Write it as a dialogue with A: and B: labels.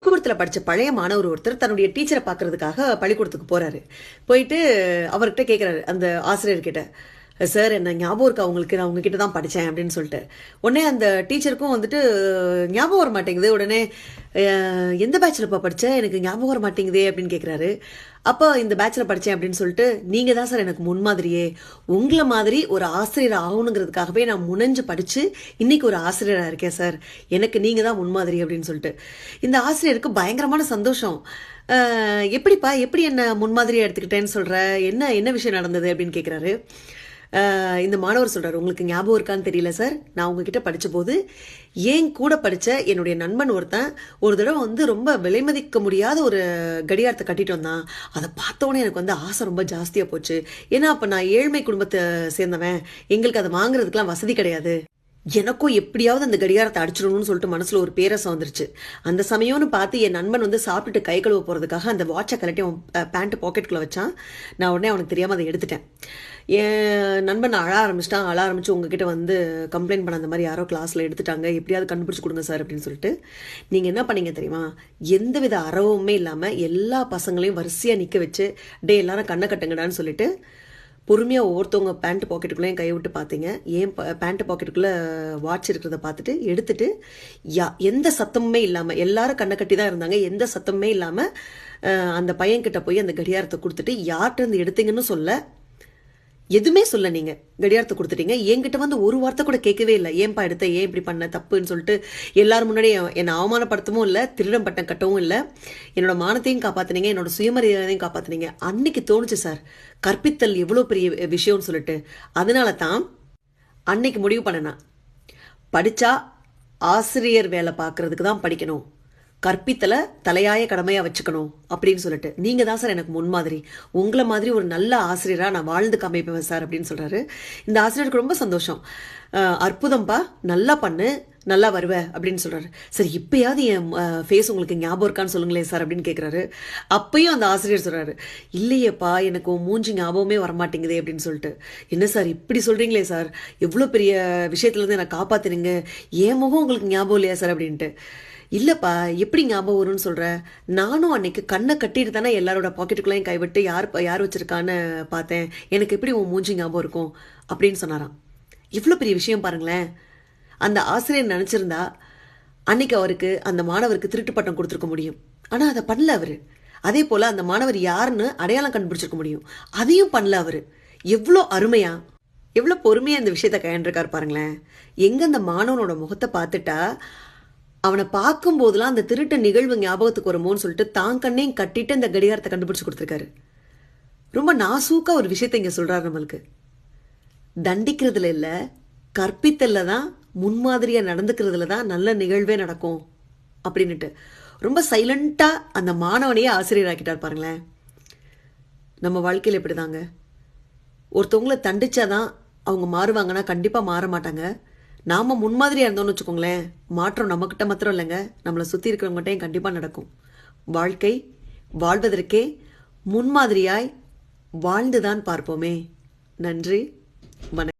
A: பள்ளிக்கூடத்தில் படித்த பழைய மாணவர் ஒருத்தர் தன்னுடைய டீச்சரை பார்க்கறதுக்காக பள்ளிக்கூடத்துக்கு போறாரு. போயிட்டு அவர்கிட்ட கேட்குறாரு அந்த ஆசிரியர்கிட்ட, சார் என்ன ஞாபகம் இருக்கா உங்களுக்கு, நான் உங்ககிட்ட தான் படித்தேன் அப்படின்னு சொல்லிட்டு. உடனே அந்த டீச்சருக்கும் வந்துட்டு ஞாபகம் வர மாட்டேங்குது. உடனே எந்த பேட்சில் படித்தேன், எனக்கு ஞாபகம் வர மாட்டேங்குதே அப்படின்னு கேட்குறாரு. அப்போ இந்த பேட்சில் படித்தேன் அப்படின்னு சொல்லிட்டு, நீங்கள் தான் சார் எனக்கு முன்மாதிரியே, உங்களை மாதிரி ஒரு ஆசிரியர் ஆகணுங்கிறதுக்காகவே நான் முனைஞ்சு படித்து இன்னைக்கு ஒரு ஆசிரியராக இருக்கேன் சார், எனக்கு நீங்கள் தான் முன்மாதிரி அப்படின்னு சொல்லிட்டு. இந்த ஆசிரியருக்கு பயங்கரமான சந்தோஷம். எப்படிப்பா, எப்படி என்ன முன்மாதிரியாக எடுத்துக்கிட்டேன்னு சொல்கிற, என்ன என்ன விஷயம் நடந்தது அப்படின்னு கேட்குறாரு. இந்த மாணவர் சொல்கிறார், உங்களுக்கு ஞாபகம் இருக்கான்னு தெரியல சார், நான் உங்ககிட்ட படித்த போது ஏன் கூட படித்த என்னுடைய நண்பன் ஒருத்தன் ஒரு தடவை ரொம்ப விலை மதிக்க முடியாத ஒரு கடிகாரத்தை கட்டிட்டு வந்தான். அதை பார்த்தோன்னே எனக்கு ஆசை ரொம்ப ஜாஸ்தியாக போச்சு. ஏன்னா அப்போ நான் ஏழ்மை குடும்பத்தை சேர்ந்தவன், எங்களுக்கு அதை வாங்குறதுக்கெலாம் வசதி கிடையாது. எனக்கும் எப்படியாவது அந்த கடிகாரத்தை அடிச்சிடணும்னு சொல்லிட்டு மனசில் ஒரு பேரசம் வந்துருச்சு. அந்த சமயம்னு பார்த்து என் நண்பன் சாப்பிட்டுட்டு கை கழுவ போகிறதுக்காக அந்த வாட்சை கலட்டி அவன் பேண்ட் பாக்கெட்டுக்குள்ளே வச்சான். நான் உடனே அவனுக்கு தெரியாமல் அதை எடுத்துட்டேன். என் நண்பன் அழ ஆரம்பிச்சு உங்ககிட்ட கம்ப்ளைண்ட் பண்ண, அந்த மாதிரி யாரோ கிளாஸில் எடுத்துட்டாங்க, எப்படியாவது கண்டுபிடிச்சி கொடுங்க சார் அப்படின்னு சொல்லிட்டு. நீங்கள் என்ன பண்ணீங்க தெரியுமா, எந்தவித அறவுமே இல்லாமல் எல்லா பசங்களையும் வரிசையாக நிற்க வச்சு, டே எல்லாரும் கண்ணை கட்டுங்கடான்னு சொல்லிட்டு பொறுமையாக ஒவ்வொருத்தவங்க பேண்ட் பாக்கெட்டுக்குள்ளேயும் கை விட்டு பார்த்தீங்க. ஏன் பேண்ட் பாக்கெட்டுக்குள்ளே வாட்ச் இருக்கிறத பார்த்துட்டு எடுத்துட்டு, எந்த சத்தமுமே இல்லாமல், எல்லாரும் கண்ணை கட்டி தான் இருந்தாங்க, எந்த சத்தமுமே இல்லாமல் அந்த பையன்கிட்ட போய் அந்த கடிகாரத்தை கொடுத்துட்டு, யார்கிட்ட இருந்து எடுத்தீங்கன்னு சொல்ல, எதுவுமே சொல்ல, நீங்கள் கடிகாரத்தை கொடுத்துட்டீங்க. என்கிட்ட ஒரு வார்த்தை கூட கேட்கவே இல்லை, ஏன்பா எடுத்த, ஏன் இப்படி பண்ண, தப்புன்னு சொல்லிட்டு. எல்லாரும் முன்னாடி என்னை அவமானப்படுத்தவும் இல்லை, திருடம் பட்டம் கட்டவும் இல்லை, என்னோட மானத்தையும் காப்பாற்றினீங்க, என்னோட சுயமரியாதையும் காப்பாற்றினீங்க. அன்னைக்கு தோணுச்சு சார், கற்பித்தல் எவ்வளோ பெரிய விஷயம்னு சொல்லிட்டு. அதனால தான் அன்னைக்கு முடிவு பண்ணேனா, படித்தா ஆசிரியர் வேலை பார்க்கறதுக்கு தான் படிக்கணும், கற்பித்தலை தலையாய கடமையாக வச்சுக்கணும் அப்படின்னு சொல்லிட்டு. நீங்கள் தான் சார் எனக்கு முன்மாதிரி, உங்களை மாதிரி ஒரு நல்ல ஆசிரியராக நான் வாழ்ந்து காமிப்பேன் சார் அப்படின்னு சொல்கிறாரு. இந்த ஆசிரியருக்கு ரொம்ப சந்தோஷம். அற்புதம்பா, நல்லா பண்ணு, நல்லா வருவ அப்படின்னு சொல்கிறாரு. சரி, இப்போயாவது என் ஃபேஸ் உங்களுக்கு ஞாபகம் இருக்கான்னு சொல்லுங்களேன் சார் அப்படின்னு கேட்குறாரு. அப்பயும் அந்த ஆசிரியர் சொல்கிறாரு, இல்லையேப்பா, எனக்கு மூஞ்சி ஞாபகமே வரமாட்டேங்குதே அப்படின்னு சொல்லிட்டு. என்ன சார் இப்படி சொல்கிறீங்களே சார், எவ்வளோ பெரிய விஷயத்துலேருந்து என்னை காப்பாற்றுனீங்க, என் முகம் உங்களுக்கு ஞாபகம் இல்லையா சார் அப்படின்ட்டு. இல்லைப்பா, எப்படி ஞாபகம் வரும்னு சொல்கிறேன், நானும் அன்னைக்கு கண்ணை கட்டிட்டு தானே எல்லாரோட பாக்கெட்டுக்குள்ளேயும் கைவிட்டு யார் வச்சுருக்கான்னு பார்த்தேன், எனக்கு எப்படி உன் மூஞ்சி ஞாபகம் இருக்கும் அப்படின்னு சொன்னாராம். இவ்வளோ பெரிய விஷயம் பாருங்களேன். அந்த ஆசிரியர் நினச்சிருந்தா அன்னைக்கு அவருக்கு, அந்த மாணவருக்கு திருட்டு பட்டம் கொடுத்துருக்க முடியும். ஆனால் அதை பண்ணல அவர். அதே போல் அந்த மாணவர் யாருன்னு அடையாளம் கண்டுபிடிச்சிருக்க முடியும், அதையும் பண்ணல அவர். எவ்வளோ அருமையா, எவ்வளோ பொறுமையாக இந்த விஷயத்தை கையாண்டிருக்காரு பாருங்களேன். எங்கே அந்த மாணவனோட முகத்தை பார்த்துட்டா அவனை பார்க்கும்போதெல்லாம் அந்த திருட்டு நிகழ்வு ஞாபகத்துக்கு வருமோன்னு சொல்லிட்டு தான் கண்ணையும் கட்டிட்டு அந்த கடிகாரத்தை கண்டுபிடிச்சு கொடுத்துருக்காரு. ரொம்ப நாசூக்கா ஒரு விஷயத்தை இங்கே சொல்றாரு நம்மளுக்கு. தண்டிக்கிறதுல இல்லை, கற்பித்தல்ல தான், முன்மாதிரியாக நடந்துக்கிறதுல தான் நல்ல நிகழ்வே நடக்கும் அப்படின்னுட்டு ரொம்ப சைலண்டாக அந்த மாணவனையே ஆசிரியராக்கிட்டார் பாருங்களேன். நம்ம வாழ்க்கையில் எப்படி தாங்க, ஒருத்தவங்களை தண்டிச்சாதான் அவங்க மாறுவாங்கன்னா கண்டிப்பாக மாற மாட்டாங்க. நாம் முன்மாதிரியாக இருந்தோம்னு வச்சுக்கோங்களேன், மாற்றம் நம்மக்கிட்ட மாத்திரம் இல்லைங்க, நம்மளை சுற்றி இருக்கிறவங்ககிட்டையும் கண்டிப்பாக நடக்கும். வாழ்க்கை வாழ்வதற்கே முன்மாதிரியாய் வாழ்ந்துதான் பார்ப்போமே. நன்றி, வணக்கம்.